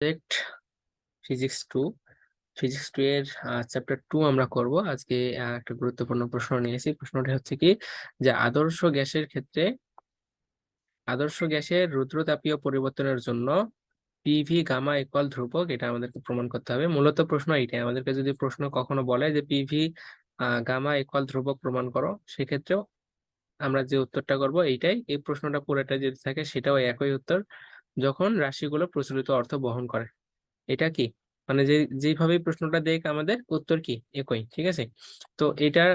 Subject physics 2 এর chapter 2 আমরা করব আজকে। একটা গুরুত্বপূর্ণ প্রশ্ন নিয়েছি। প্রশ্নটি হচ্ছে কি যে আদর্শ গ্যাসের রুদ্রতাপীয় পরিবর্তনের জন্য পিভি গামা ইকুয়াল ধ্রুবক, এটা আমাদেরকে প্রমাণ করতে হবে। মূলত প্রশ্ন এইটাই, আমাদেরকে যদি প্রশ্ন কখনো বলে যে পিভি গামা ইকুয়াল ধ্রুবক প্রমাণ করো, সেক্ষেত্রেও আমরা যে উত্তরটা করব এইটাই। এই প্রশ্নটা পুরোটা যদি থাকে সেটাও একই উত্তর, যখন রাশিগুলো প্রচলিত অর্থ বহন করে। এটা কি মানে যেভাবে প্রশ্নটা দেখ আমাদের উত্তর কি একই, ঠিক আছে। তো এটা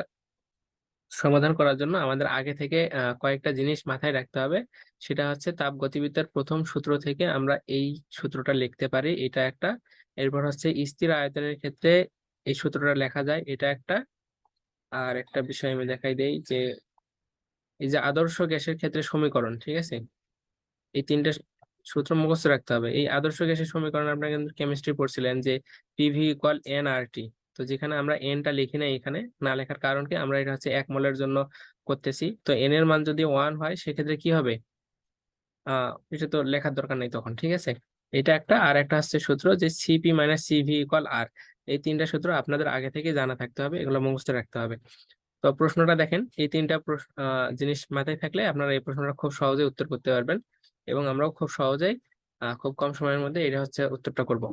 সমাধান করার জন্য আমাদের আগে থেকে কয়েকটা জিনিস মাথায় রাখতে হবে। সেটা হচ্ছে তাপগতিবিদ্যার প্রথম সূত্র থেকে আমরা এই সূত্রটা লিখতে পারি, এটা একটা। এরপর হচ্ছে স্থির আয়তনের ক্ষেত্রে এই সূত্রটা লেখা যায়, এটা একটা। আর একটা বিষয় আমি দেখাই দেই যে এই যে আদর্শ গ্যাসের ক্ষেত্রে সমীকরণ, ঠিক আছে, এই তিনটে সূত্র মুখস্থ রাখতে হবে। এই আদর্শ গ্যাসের সমীকরণ আপনারা কিন্তু কেমিস্ট্রি পড়ছিলেন যে পিভি ইকুয়াল এন আর টি। তো যেখানে আমরা এনটা লিখি না, এখানে না লেখার কারণ কি, আমরা এটা হচ্ছে 1 মোলের জন্য করতেছি। তো এন এর মান যদি 1 হয় সেক্ষেত্রে কি হবে, এটা তো লেখার দরকার নেই তখন, ঠিক আছে। এটা একটা। আর একটা হচ্ছে সূত্র যে সিপি মাইনাস সিভি ইকুয়াল আর। এই তিনটা সূত্র আপনাদের আগে থেকে জানা থাকতে হবে, এগুলো মুখস্থ রাখতে হবে। তো প্রশ্নটা দেখেন, এই তিনটা জিনিস মাথায় থাকলে আপনারা এই প্রশ্নটা খুব সহজে উত্তর করতে পারবেন, এবং আমরাও খুব সহজেই খুব কম সময়ের মধ্যে এটা হচ্ছে উত্তরটা করব।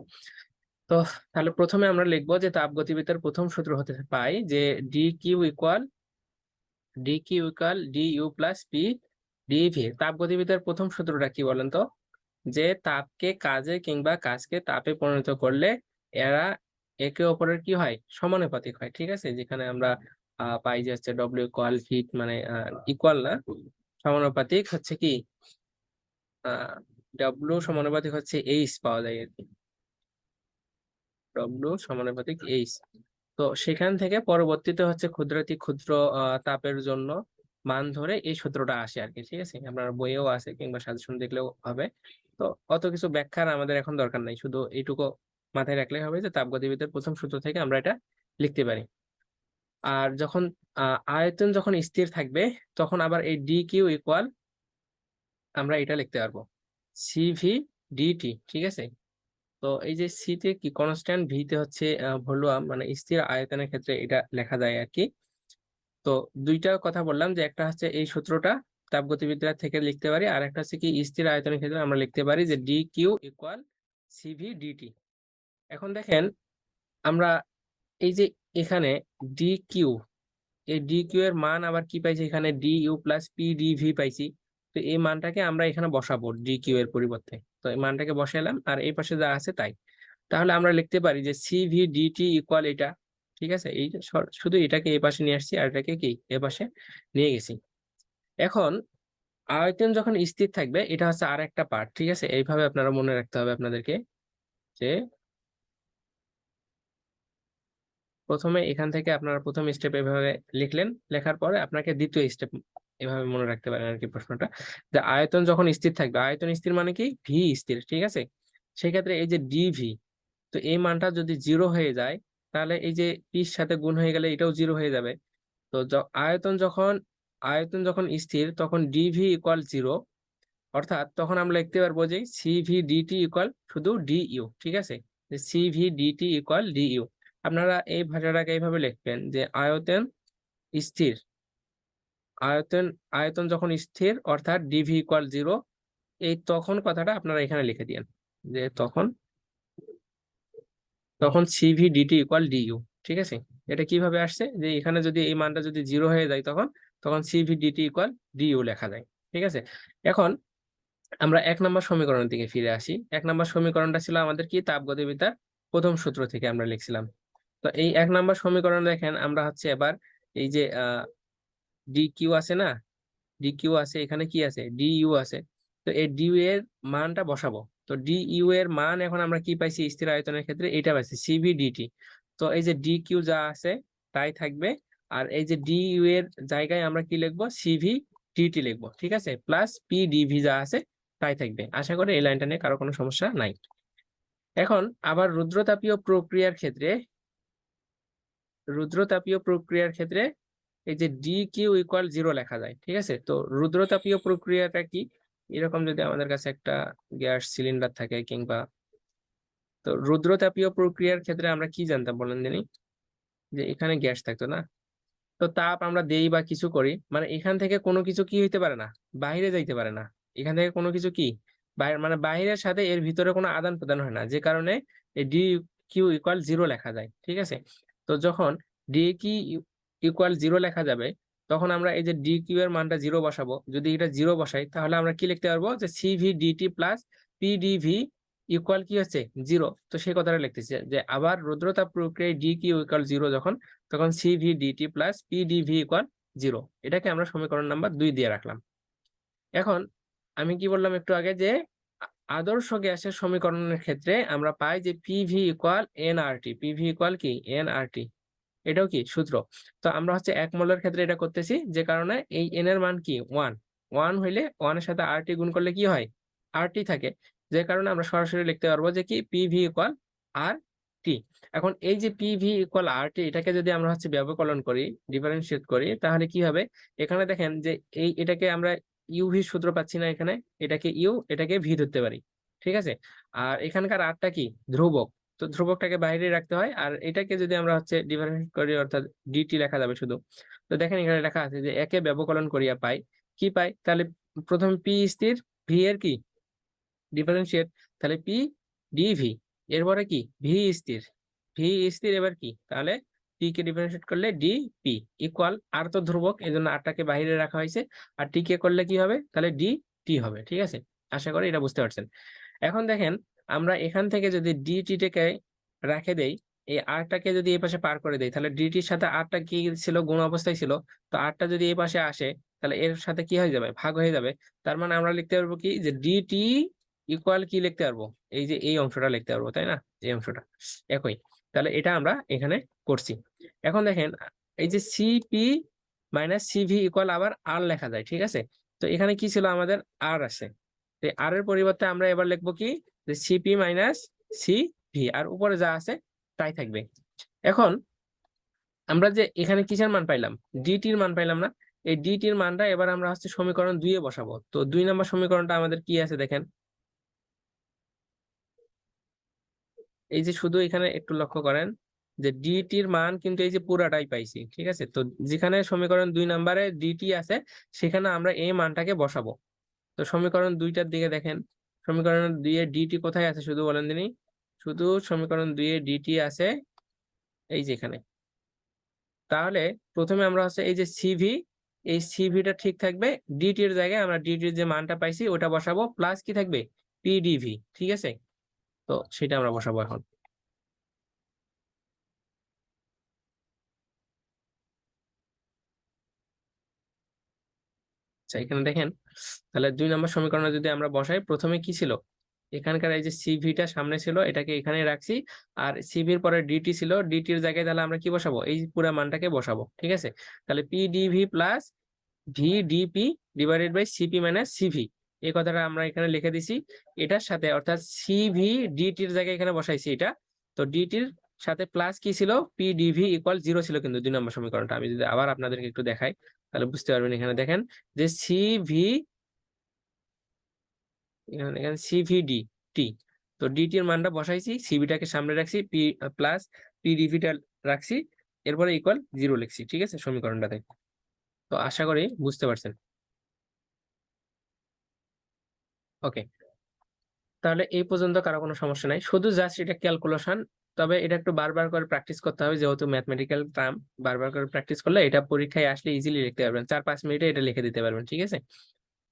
তো তাহলে প্রথমে আমরা লিখবো যে তাপগতিবিদ্যার প্রথম সূত্র হতে পাই যে D Q equal D U plus P D V. তাপগতিবিদ্যার প্রথম সূত্রটা কি বলেন তো? যে তাপকে কাজে কিংবা কাজকে তাপে পরিণত করলে এরা একে অপরের কি হয়, সমানুপাতিক হয়, ঠিক আছে। যেখানে আমরা পাই যে হচ্ছে ডব্লিউ ইকুয়াল হিট, মানে ইকুয়াল না, সমানুপাতিক হচ্ছে কি, ডব্লিউ সমানুপাতিক হচ্ছে এইচ পাওয়া যায় আর কি, ডব্লিউ সমানুপাতিক এইচ। তো সেখান থেকে পরবর্তীতে হচ্ছে ক্ষুদ্রাতি ক্ষুদ্র তাপের জন্য মান ধরে এই সূত্রটা আসে আর কি, ঠিক আছে। আপনার বইয়েও আছে কিংবা সাজেশন দেখলেও হবে। তো অত কিছু ব্যাখ্যার আমাদের এখন দরকার নাই, শুধু এইটুকু মাথায় রাখলে হবে যে তাপগতিবিদ্যার প্রথম সূত্র থেকে আমরা এটা লিখতে পারি। আর যখন আয়তন যখন স্থির থাকবে, তখন আবার এই ডি কিউ ইকুয়াল আমরা এটা লিখতে পারবো সিভি ডিটি, ঠিক আছে। তো এই যে সি তে কি কনস্ট্যান্ট, ভি তে হচ্ছে ভলিউম, মানে স্থির আয়তনের ক্ষেত্রে এটা লেখা যায় আর কি। তো দুইটা কথা বললাম, যে একটা হচ্ছে এই সূত্রটা তাপগতিবিদ্যা থেকে লিখতে পারি, আর একটা হচ্ছে কি স্থির আয়তনের ক্ষেত্রে আমরা লিখতে পারি যে D Q equal CV DT. এখন দেখেন আমরা এই যে এখানে ডি কিউ, এই ডি কিউ এর মান আবার কি পাইছি, এখানে D U plus P DV পাইছি। তো এই মানটাকে আমরা এখানে বসাবো ডি কিউ এর পরিবর্তে। তো এই মানটাকে বসাইলাম, আর এই পাশে যা আছে তাই। তাহলে আমরা লিখতে পারি যে সিভি ডিটি ইকুয়াল এটা, ঠিক আছে। এই শুধু এটাকে এই পাশে নিয়ে আসছি, আর এটাকে কি এ পাশে নিয়ে গেছি। এখন আয়তন যখন স্থির থাকবে, এটা হচ্ছে আর একটা পার্ট, ঠিক আছে। এইভাবে আপনারা মনে রাখতে হবে আপনাদেরকে, যে প্রথমে এখান থেকে আপনারা প্রথম স্টেপ এভাবে লিখলেন, লেখার পরে আপনাকে দ্বিতীয় স্টেপ এভাবে মনে রাখতে পারেন আর কি প্রশ্নটা। যে আয়তন যখন স্থির থাকবে, আয়তন স্থির মানে কি, ভি স্থির, ঠিক আছে। সেক্ষেত্রে এই যে ডিভি, তো এই মানটা যদি 0 হয়ে যায়, তাহলে এই যে পির সাথে গুণ হয়ে গেলে এটাও 0 হয়ে যাবে। তো আয়তন যখন স্থির, তখন ডিভি ইকুয়াল 0, অর্থাৎ তখন আমরা লিখতে পারবো যে সিভি ডিটি ইকুয়াল শুধু ডিইউ, ঠিক আছে। যে সিভি ডিটি ইকুয়াল ডিইউ। আপনারা এই ভাষাটাকে এইভাবে লিখবেন যে স্থির আয়তন আয়তন যখন স্থির, অর্থাৎ ডিভি ইকুয়াল 0, এই তখন কথাটা আপনারা এখানে লিখে দিন, যে তখন তখন সিভি ডিটি ইকুয়াল ডিইউ, ঠিক আছে। এটা কিভাবে আসছে, যে এখানে যদি এই মানটা যদি 0 হয়ে যায়, তখন তখন সিভি ডিটি ইকুয়াল ডিইউ লেখা যায়, ঠিক আছে। এখন আমরা 1 নম্বর সমীকরণের দিকে ফিরে আসি। 1 নম্বর সমীকরণটা ছিল আমাদের কি, তাপগতিবিদ্যার প্রথম সূত্র থেকে আমরা লিখছিলাম। তো এই 1 নম্বর সমীকরণ দেখেন, আমরা হচ্ছে এবার এই যে ডি কিউ আছে না, ডি কিউ আছে, এখানে কি আছে, ডি ইউ আছে। তো এই ডি ইউ এর মানটা বসাবো। তো ডি ইউ এর মান এখন আমরা কি পাইছি স্থির আয়তনের ক্ষেত্রে, এটা পাইছি সিভি ডিটি। তো এই যে ডি কিউ যা আছে তাই থাকবে, আর এই যে ডি ইউ এর জায়গায় আমরা কি লিখবো, সিভি ডিটি লিখবো, ঠিক আছে, প্লাস পি ডিভি যা আছে তাই থাকবে। আশা করি এই লাইনটা নিয়ে কারো কোনো সমস্যা নাই। এখন আবার রুদ্রতাপীয় প্রক্রিয়ার ক্ষেত্রে এই যে ডি কিউ ইকুয়াল 0 লেখা যায়, ঠিক আছে। তো রুদ্রতাপীয় প্রক্রিয়াটা কি, এরকম যদি আমাদের কাছে একটা গ্যাস সিলিন্ডার থাকে, কিংবা তো রুদ্রতাপীয় প্রক্রিয়ার ক্ষেত্রে আমরা কি জানতাম বলেন জানি, যে এখানে গ্যাস থাকতো না, তো তাপ আমরা দেই বা কিছু করি, মানে এখান থেকে কোনো কিছু কি হইতে পারে না, বাইরে যাইতে পারে না। এখান থেকে কোনো কিছু কি বাইরে, মানে বাইরের সাথে এর ভিতরে কোনো আদান প্রদান হয় না, যে কারণে এই ডি কিউ ইকুয়াল 0 লেখা যায়। ঠিক আছে, তো যখন ডি কিউ ইকুয়াল 0 লেখা যাবে, তখন আমরা এই যে ডি কিউ এর মানটা 0 বসাবো। যদি এটা 0 বসাই, তাহলে আমরা কি লিখতে পারবো, যে CV DT plus PDV equal কি হচ্ছে 0। তো সেই কথাটা লিখতেছি, যে আবার রুদ্রতাপ প্রক্রিয়ায় ডি কিউ ইকুয়াল 0 যখন, তখন CV DT plus PDV equal 0। এটাকে আমরা সমীকরণ নাম্বার 2 দিয়ে রাখলাম। এখন আমি কি বললাম একটু আগে, যে আদর্শ গ্যাসের সমীকরণের ক্ষেত্রে আমরা পাই যে PV equal nRT. PV equal কি এনআরটি, এটাও কি সূত্র। তো আমরা হচ্ছে 1 মোলের ক্ষেত্রে এটা করতেছি, যে কারণে এই এন এর মান কি 1। 1 হইলে 1 এর সাথে আরটি গুণ করলে কি হয়, আরটি থাকে। যে কারণে আমরা সরাসরি লিখতে পারবো যে কি পিভি ইকুয়াল আর টি। এখন এই যে পিভি ইকুয়াল আর টি, এটাকে যদি আমরা হচ্ছে ব্যবকলন করি, ডিফারেন্সিয়েট করি, তাহলে কি হবে, এখানে দেখেন যে এটাকে আমরা ইউভি সূত্র পাচ্ছি না, এখানে এটাকে ইউ, এটাকে ভি ধরতে পারি। ঠিক আছে, আর এখানকার আরটা কি ধ্রুবক, তো ধ্রুবকটাকে বাইরে রাখতে হয়। আর এটাকে যদি আমরা হচ্ছে ডিফারেন্সিয়েট করি, অর্থাৎ ডিটি লেখা যাবে শুধু। তো দেখেন এখানে লেখা আছে যে একে ব্যবকলন করিয়া পাই কি পাই, তাহলে প্রথমে পি স্থির, ভি এর কি ডিফারেন্সিয়েট, তাহলে পি ডিভি, এরপরে কি ভি স্থির, ভি স্থির এবার কি, তাহলে পি কে ডিফারেন্সিয়েট করলে ডি পি ইকুয়াল, আর তো ধ্রুবক এই জন্য আরটাকে বাইরে রাখা হয়েছে, আর টি কে করলে কি হবে, তাহলে ডি টি হবে। ঠিক আছে, আশা করি এটা বুঝতে পারছেন। এখন দেখেন আমরা এখান থেকে যদি ডিটি কে রেখে দেই, এই আরটাকে যদি এই পাশে পার করে দেই, তাহলে ডিটির সাথে আরটা কি ছিল, গুণ অবস্থায় ছিল। তো আরটা যদি এই পাশে আসে, তাহলে এর সাথে কি হয়ে যাবে, ভাগ হয়ে যাবে। তার মানে আমরা লিখতে পারবো কি, যে ডিটি ইকুয়াল কি লিখতে পারবো, এই যে এই অংশটা লিখতে পারবো, তাই না, এই অংশটা একই। তাহলে এটা আমরা এখানে করছি। এখন দেখেন এই যে সিপি মাইনাস সিভি ইকুয়াল আবার আর লেখা যায়। ঠিক আছে, তো এখানে কি ছিল, আমাদের আর আছে, তো আর এর পরিবর্তে আমরা এবার লিখবো কি, যে সিপি মাইনাস সিভি, আর উপরে যা আছে তাই থাকবে। এখন আমরা যে এখানে কিসের মান পাইলাম, ডিটির মান পাইলাম না, এই ডিটির মানটা এবার আমরা হচ্ছে সমীকরণ 2 এ বসাবো। তো 2 নম্বর সমীকরণটা আমাদের কি আছে দেখেন, এই যে শুধু এখানে একটু লক্ষ্য করেন, যে ডিটির মান কিন্তু এই যে পুরাটাই পাইছি। ঠিক আছে, তো যেখানে সমীকরণ 2 নম্বরে ডিটি আছে, সেখানে আমরা এই মানটাকে বসাবো। তো সমীকরণ 2টার দিকে দেখেন, সমীকরণ 2 এ ডিটি কোথায় আছে শুধু বলেন দিনই, শুধু সমীকরণ 2 এ ডিটি আছে এই যে এখানে। তাহলে প্রথমে আমরা হচ্ছে এই যে সিভি, এই সিভিটা ঠিক থাকবে, ডিটির জায়গায় আমরা ডিটির যে মানটা পাইছি ওটা বসাবো, প্লাস কি থাকবে পিডিভি। ঠিক আছে, তো সেটা আমরা বসাবো এখন। আচ্ছা এখানে দেখেন, তাহলে 2 নম্বর সমীকরণে যদি আমরা বসাই, প্রথমে কি ছিল, এখানকার এই যে সিভিটা সামনে ছিল, এটাকে এখানে রাখছি, আর সিভির পরে ডিটি ছিল, ডিটির জায়গায় তাহলে আমরা কি বসাবো, এই পুরো মানটাকে বসাবো। ঠিক আছে, তাহলে PDV plus VDP divided by CP minus CV, এই কথাটা আমরা এখানে লিখে দিছি। এটার সাথে অর্থাৎ সিভি ডিটির জায়গায় এখানে বসাইছি এটা, তো ডিটির সাথে প্লাস কি ছিল, পিডিভি ইকুয়াল 0 ছিল কিন্তু 2 নম্বর সমীকরণটা। আমি যদি আবার আপনাদেরকে একটু দেখাই, তাহলে বুঝতে পারবেন। এখানে দেখেন যে সিভি, এখানে দেখেন সিভিডি টি, তো ডিটি এর মানটা বসাইছি, সিভিটাকে সামনে রাখছি, পি প্লাস পিডিভিটা রাখছি, এরপরে ইকুয়াল 0 লিখছি। ঠিক আছে, সমীকরণটাতে। তো আশা করি বুঝতে পারছেন। ওকে, তাহলে এই পর্যন্ত কারো কোনো সমস্যা নাই, শুধু জাস্ট এটা ক্যালকুলেশন। তবে এটা একটু বারবার করে প্র্যাকটিস করতে হবে, যেহেতু ম্যাথমেটিক্যাল টার্ম, বারবার করে প্র্যাকটিস করলে এটা পরীক্ষায় আসলে ইজিলি লিখতে পারবেন, 4-5 মিনিটে এটা লিখে দিতে পারবেন। ঠিক আছে,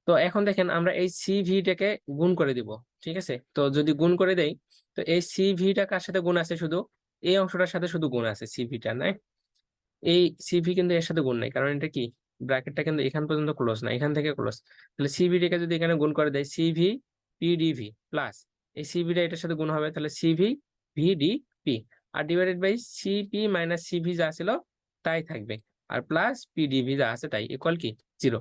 তো এখন দেখেন আমরা এই সিভিটাকে গুণ করে দিব। ঠিক আছে, তো যদি গুণ করে দেই, তো এই সিভিটা কার সাথে গুণ আছে, শুধু এই অংশটার সাথে শুধু গুণ আছে, সিভিটা নাই, এই সিভি কিন্তু এর সাথে গুণ নাই, কারণ এটা কি ব্র্যাকেটটা কিন্তু এখান পর্যন্ত ক্লোজ না, এখান থেকে ক্লোজ। তাহলে সিভিটাকে যদি এখানে গুণ করে দেয়, সিভি পিডিভি প্লাস এই সিভিটা এটার সাথে গুণ হবে, তাহলে সিভি ভিডিপি, আর divided by CP minus CV যা ছিল তাই থাকবে, আর প্লাস পিডিভি যা আছে তাই ইকুয়াল কি 0।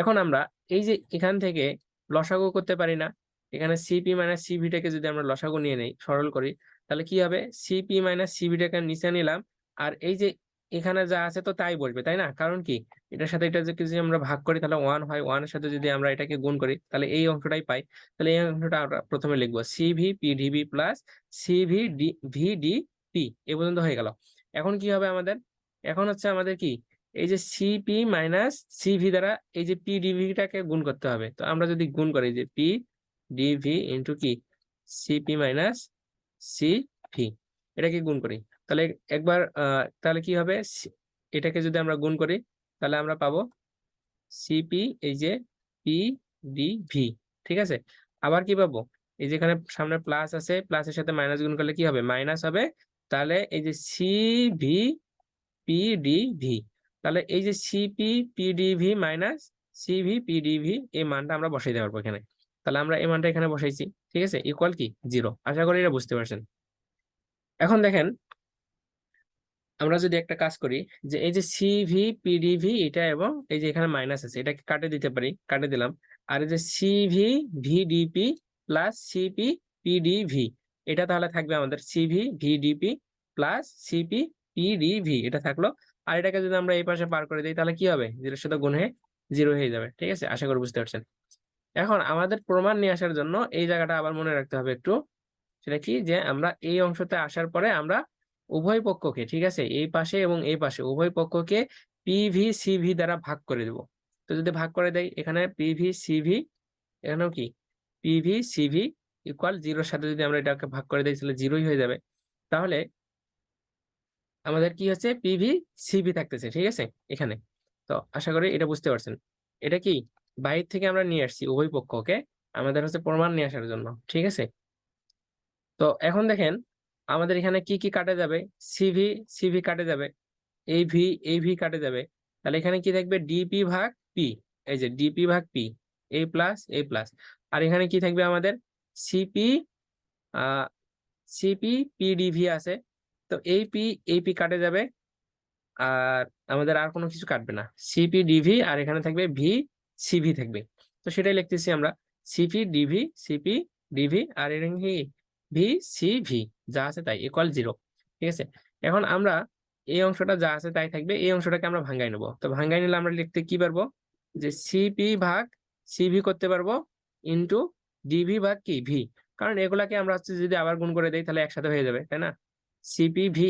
এখন আমরা এই যে এখান থেকে লসাগু করতে পারি না, এখানে সিপি মাইনাস সিভিটাকে যদি আমরা লসাগু নিয়ে নেই, সরল করি, তাহলে কি হবে, সিপি মাইনাস সিভিটাকে নিচে নিলাম, আর এই যে এখানে যা আছে তো তাই বসবে, তাই না? কারণ কি, এটার সাথে এটা যদি আমরা ভাগ করি তাহলে 1 হয়, 1 এর সাথে যদি আমরা এটাকে গুণ করি তাহলে এই অংশটাই পাই। তাহলে এই অংশটা আমরা প্রথমে লিখবো C V P D V plus C V V D P, এ পর্যন্ত হয়ে গেল। এখন কি হবে আমাদের? এখন হচ্ছে আমাদের কি, এই যে সিপি মাইনাস সিভি দ্বারা এই যে পিডিভিটাকে গুণ করতে হবে। তো আমরা যদি গুণ করি যে পি ডিভি ইন্টু কি সিপি মাইনাস সিভি, এটাকে গুণ করি তাহলে একবার তাহলে কি হবে, এটাকে যদি আমরা গুণ করি তাহলে আমরা পাবো সিপি এই যে পি ডি ভি, ঠিক আছে। আবার কি পাবো, এই যে এখানে সামনে প্লাস আছে, প্লাসের সাথে মাইনাস গুণ করলে কি হবে, মাইনাস হবে। তাহলে এই যে সিভি পিডিভি, তাহলে এই যে CP PDV minus CV PDV এই মানটা আমরা বসাই দিতে পারবো এখানে। তাহলে আমরা এই মানটা এখানে বসাইছি, ঠিক আছে, ইকুয়াল কি 0। আশা করি এটা বুঝতে পারছেন। এখন দেখেন, আমরা যদি একটা কাজ করি যে এই যে সিভি পিডিভি এটা এবং এই যে এখানে মাইনাস আছে এটাকে কাটে দিতে পারি, কাটে দিলাম। আর এই যে CV VDP plus CP PDV, এটা তাহলে থাকবে আমাদের CV VDP plus CP PDV, এটা থাকলো। আর এটাকে যদি আমরা এই পাশে পার করে দিই তাহলে কি হবে, 0 এর সাথে গুণ হয়ে 0 হয়ে যাবে, ঠিক আছে। আশা করি বুঝতে পারছেন। এখন আমাদের প্রমাণ নিয়ে আসার জন্য এই জায়গাটা আবার মনে রাখতে হবে একটু, সেটা কি, যে আমরা এই অংশতে আসার পরে আমরা উভয় পক্ষকে, ঠিক আছে, এই পাশে এবং এই পাশে উভয় পক্ষকে পিভি সিভি দ্বারা ভাগ করে দেব। তো যদি ভাগ করে দেয় এখানে পিভি সিভি, এখানেও কি পিভি সিভি ইকুয়াল 0 সাথে যদি আমরা এটাকে ভাগ করে দিই তাহলে 0ই হয়ে যাবে। তাহলে আমাদের কি হচ্ছে, পিভি সিভি থাকতেছে, ঠিক আছে এখানে। তো আশা করি এটা বুঝতে পারছেন। এটা কি বাইরে থেকে আমরা নিয়ে আসছি উভয় পক্ষকে, আমাদের হচ্ছে প্রমাণ নিয়ে আসার জন্য, ঠিক আছে। তো এখন দেখেন আমাদের এখানে কি কি কাটে যাবে, সিভি সিভি কাটে যাবে, এই ভি কাটে যাবে। তাহলে এখানে কি থাকবে, ডিপি ভাগ পি, এই যে ডিপি ভাগ পি, এ প্লাস এ প্লাস। আর এখানে কি থাকবে আমাদের, সিপি আহ সিপি পিডিভি আছে। তো এই পি কাটে যাবে, আর আমাদের আর কোনো কিছু কাটবে না, সিপি ডিভি, আর এখানে থাকবে ভি সিভি থাকবে। তো সেটাই লিখতেছি আমরা, সিপি ডিভি সিপি ডিভি আর এখানে কি ভি সিভি, যা আছে তাই ইকুয়াল 0, ঠিক আছে। এখন আমরা এই অংশটা যা আছে তাই থাকবে, এই অংশটাকে আমরা ভাঙ্গাই নেবো। তো ভাঙ্গাই নিলে আমরা লিখতে কি পারবো, যে সিপি ভাগ সিভি করতে পারবো ইন্টু ডিভি ভাগ কি ভি, কারণ এগুলাকে আমরা হচ্ছে যদি আবার গুণ করে দেই তাহলে একসাথে হয়ে যাবে, তাই না। সিপি ভি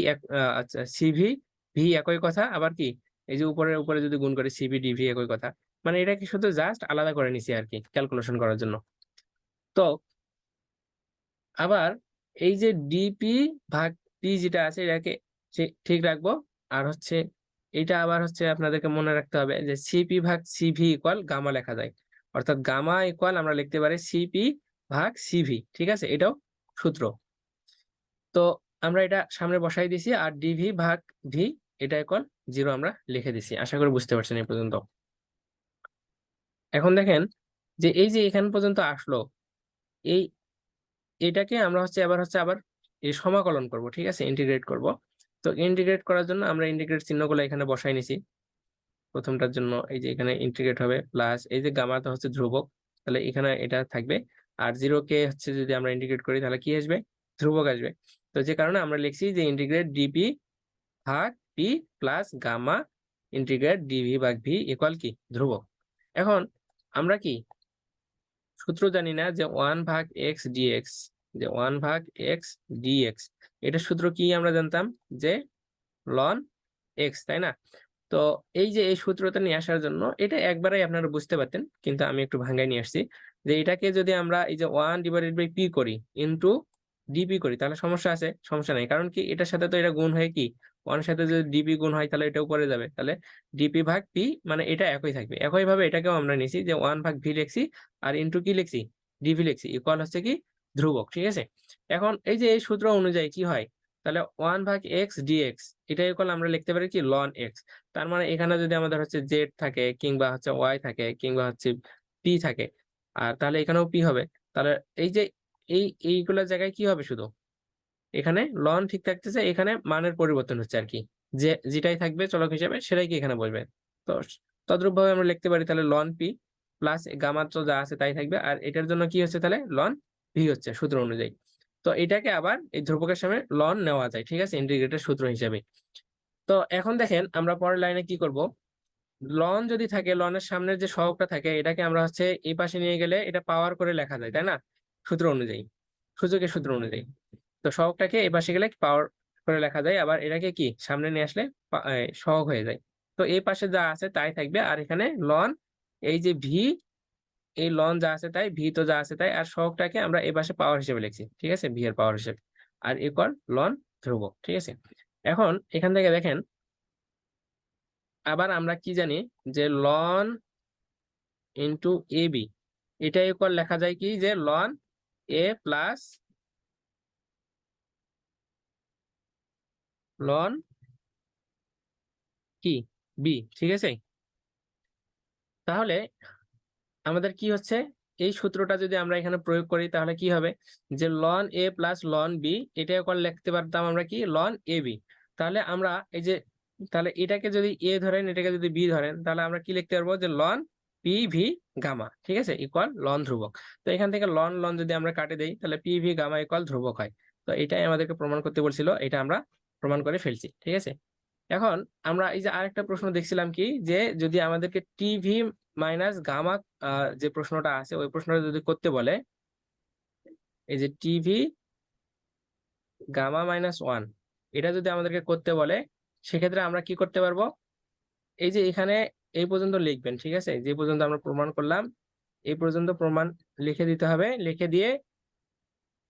আচ্ছা সিভি ভি একই কথা, আবার কি এই যে উপরে উপরে যদি গুণ করি সিভি ডিভি একই কথা, মানে এটাকে শুধু জাস্ট আলাদা করে নিছি আর কি ক্যালকুলেশন করার জন্য। তো আবার এই যে ডিপি ভাগ পি যেটা আছে এটাকে ঠিক রাখবো। আর হচ্ছে এটা আবার হচ্ছে আপনাদেরকে মনে রাখতে হবে যে সিপি ভাগ সিভি ইকুয়াল গামা লেখা যায়, অর্থাৎ গামা ইকুয়াল আমরা লিখতে পারি সিপি ভাগ সিভি, ঠিক আছে, এটাও সূত্র। তো আমরা এটা সামনে বসাই দিছি, আর ডিভি ভাগ ভি এটা ইকুয়াল 0 আমরা লিখে দিছি। আশা করি বুঝতে পারছেন এই পর্যন্ত। এখন দেখেন যে এই যে এখান পর্যন্ত আসলো, এই এটাকে আমরা হচ্ছে আবার এই সমাকলন করব, ঠিক আছে, ইন্টিগ্রেট করব। তো ইন্টিগ্রেট করার জন্য আমরা ইন্টিগ্রেট চিহ্নগুলো এখানে বসাই নিছি। প্রথমটার জন্য এই যে এখানে ইন্টিগ্রেট হবে প্লাস এই যে গামাটা হচ্ছে ধ্রুবক, তাহলে এখানে এটা থাকবে। আর 0 কে হচ্ছে যদি আমরা ইন্টিগ্রেট করি তাহলে কি আসবে, ধ্রুবক আসবে। তো যে কারণে আমরা লিখছি যে ইন্টিগ্রেট ডিপি ভাগ P plus gamma integrate DV ভাগ ভি ইকুয়াল কি ধ্রুবক। এখন আমরা কি সূত্র জানি না, যে 1 ভাগ এক্স ডিএক্স, যে 1 ভাগ এক্স ডিএক্স, এটা সূত্র কি আমরা জানতাম, যে লন এক্স, তাই না। তো এই যে এই সূত্রটা নিয়ে আসার জন্য এটা একবারেই আপনারা বুঝতে পারতেন, কিন্তু আমি একটু ভাঙাই নিয়ে আসছি। যে এটাকে যদি আমরা এই যে 1 ডিভাইডেড বাই পি করি ইন্টু ডিপি করি তাহলে সমস্যা আছে, সমস্যা নাই, কারণ কি এটার সাথে তো এটা গুণ হয়ে কি 1 এর সাথে যদি ডিপি গুণ হয় তাহলে এটা উপরে যাবে, তাহলে ডিপি ভাগ পি মানে এটা একই থাকবে। একই ভাবে এটাকেও আমরা নিছি যে 1 ভাগ ভি লিখছি আর ইন্টু কি লিখছি ডিভি লিখছি, ইকুয়াল হচ্ছে কি ধ্রুবক, ঠিক আছে। এখন এই যে এই সূত্র অনুযায়ী কি হয়, তাহলে 1 ভাগ এক্স ডিএক্স এটা ইকুয়াল আমরা লিখতে পারি কি লন এক্স। তার মানে এখানে যদি আমাদের হচ্ছে জেড থাকে কিংবা হচ্ছে ওয়াই থাকে কিংবা হচ্ছে পি থাকে, আর তাহলে এখানেও পি হবে। তাহলে এই যে এইগুলা জায়গায় কি হবে, শুধু এখানে লন ঠিক থাকতেছে, এখানে মানের পরিবর্তন হচ্ছে আর কি, যে যেটাই থাকবে চলক হিসেবে সেটাই কি এখানে বসবে। তো তদ্রুপ ভাবে আমরা লিখতে পারি তাহলে লন পি প্লাস গামা তো যা আছে তাই থাকবে, আর এটার জন্য কি হচ্ছে তাহলে লন ভি হচ্ছে সূত্র অনুযায়ী। তো এটাকে আবার এই ধ্রুবকের সামনে লন নেওয়া যায়, ঠিক আছে, ইন্টিগ্রেটের সূত্র হিসেবে। তো এখন দেখেন আমরা পরের লাইনে কি করব, লন যদি থাকে, লনের সামনের যে সহগটা থাকে এটাকে আমরা হচ্ছে এই পাশে নিয়ে গেলে এটা পাওয়ার করে লেখা যায়, তাই না? সূত্র অনুযায়ী, সূচকের সূত্র অনুযায়ী। তো সহগটাকে এই পাশে গেলে পাওয়ার করে লেখা যায়, আবার এটাকে কি সামনে নিয়ে আসলে সহগ হয়ে যায়। তো এই পাশে যা আছে তাই থাকবে, আর এখানে লন, এই যে ভি, এই লন যা আছে তাই, ভি তো যা আছে তাই, আর সহগটাকে আমরা এই পাশে পাওয়ার হিসেবে লিখছি, ঠিক আছে, ভি এর পাওয়ার হিসেবে, আর ইকুয়াল লন ধ্রুবক, ঠিক আছে। এখন এখান থেকে দেখেন আবার আমরা কি জানি, যে লন ইন্টু এ বি, এটা ইকুয়াল লেখা যায় কি, যে লন এ প্লাস লন কি বি, ঠিক আছে। তাহলে আমাদের কি হচ্ছে, এই সূত্রটা যদি আমরা এখানে প্রয়োগ করি তাহলে কি হবে, যে লন এ প্লাস লন বি, এটা এখন লিখতে পারতাম আমরা কি লন এ বি। তাহলে আমরা এই যে, তাহলে এটাকে যদি এ ধরেন, এটাকে যদি বি ধরেন, তাহলে আমরা কি লিখতে পারবো, যে লন পি ভি গামা, ঠিক আছে, ইকুয়াল লন ধ্রুবক। তো এখান থেকে লন লন যদি আমরা কাটে দেই তাহলে পি ভি গামা ইকুয়াল ধ্রুবক হয়। তো এটাই আমাদেরকে প্রমাণ করতে বলছিল, এটা আমরা প্রমাণ করে ফেলছি, ঠিক আছে। এখন আমরা এই যে আরেকটা প্রশ্ন দেখছিলাম কি, যে যদি আমাদেরকে টিভি মাইনাস গামা, যে প্রশ্নটা আছে ওই প্রশ্নটা যদি করতে বলে, এই যে টিভি গামা মাইনাস ওয়ান, এটা যদি আমাদেরকে করতে বলে, সেক্ষেত্রে আমরা কি করতে পারবো, এই যে এখানে এই পর্যন্ত লিখবেন, ঠিক আছে, যে পর্যন্ত আমরা প্রমাণ করলাম এই পর্যন্ত প্রমাণ লিখে দিতে হবে। লিখে দিয়ে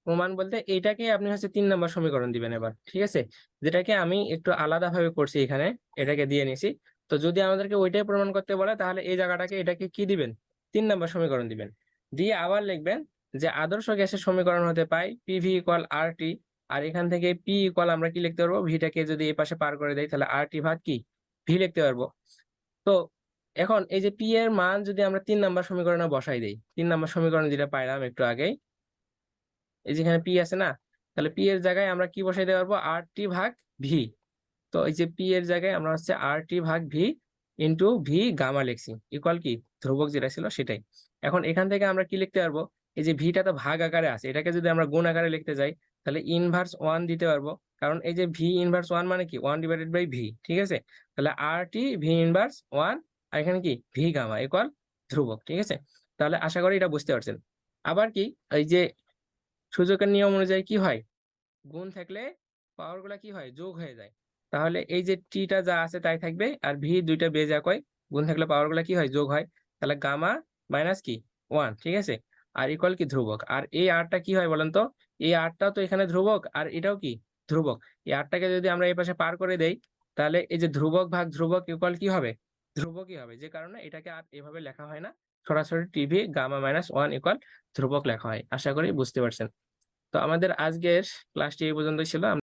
প্রমাণ বলতে এইটাকে আপনি হচ্ছে 3 নম্বর সমীকরণ দিবেন এবার, ঠিক আছে, যেটাকে আমি একটু আলাদা ভাবে করছি, এখানে এটাকে দিয়ে নিছি। তো যদি আমাদেরকে ওইটাই প্রমাণ করতে বলে তাহলে এই জায়গাটাকে এটাকে কি দিবেন, 3 নম্বর সমীকরণ দিবেন। দিয়ে আবার লিখবেন যে আদর্শ গ্যাসের সমীকরণ হতে পাই পিভি ইকুয়াল আর টি, আর এখান থেকে পি ইকুয়াল আমরা কি লিখতে পারবো, ভিটাকে যদি এই পাশে পার করে দেয় তাহলে আর টি ভাগ কি ভি লিখতে পারবো। তো এখন এই যে পি এর মান যদি আমরা 3 নম্বর সমীকরণে বসাই দেই, 3 নম্বর সমীকরণ যেটা পাইলাম একটু আগেই, এই যেখানে পি আছে না, তাহলে পি এর জায়গায় আমরা কি বসাইতে পারবো, আর টি ভাগ ভি। তো এই যে পি এর জায়গায় আমরা হচ্ছে আর টি ভাগ ভি ইন্টু ভি গামা লিখছি, ইকুয়াল কি ধ্রুবক যেটা ছিল সেটাই। এখন এখান থেকে আমরা কি লিখতে পারবো, এই যে ভিটা তো ভাগ আকারে আছে, এটাকে যদি আমরা গুণ আকারে লিখতে যাই তাহলে ইনভার্স ওয়ান দিতে পারবো, কারণ এই যে ভি ইনভার্স ওয়ান মানে কি ওয়ান ডিভাইডেড বাই ভি, ঠিক আছে। তাহলে আর টি ভি ইনভার্স ওয়ান, আর এখানে কি ভি গামা ইকুয়াল ধ্রুবক, ঠিক আছে। তাহলে আশা করি এটা বুঝতে পারছেন। আবার কি, এই যে সূচকের নিয়ম অনুযায়ী কি হয়, গুণ থাকলে পাওয়ার গুলা কি হয় যোগ হয়ে যায়। তাহলে এই যে টিটা যা আছে তাই থাকবে, আর ভি দুইটা বেজা কয়, গুণ থাকলে পাওয়ার গুলা কি হয় যোগ হয়। তাহলে গামা মাইনাস কি ওয়ান, ঠিক আছে, আর ইকুয়াল কি ধ্রুবক। আর এই আরটা কি হয় বলেন তো, এই আরটাও তো এখানে ধ্রুবক, আর এটাও কি ধ্রুবক। এই আরটাকে যদি আমরা এই পাশে পার করে দেই তাহলে এই যে ধ্রুবক ভাগ ধ্রুবক ইকুয়াল কি হবে, ধ্রুবকই হবে, যে কারণে এটাকে আর এভাবে লেখা হয় না, সরাসরি TV gamma minus one equal ধ্রুবক লেখা হয়। আশা করি বুঝতে পারছেন। তো আমাদের আজকের ক্লাসটি এই পর্যন্তই ছিল।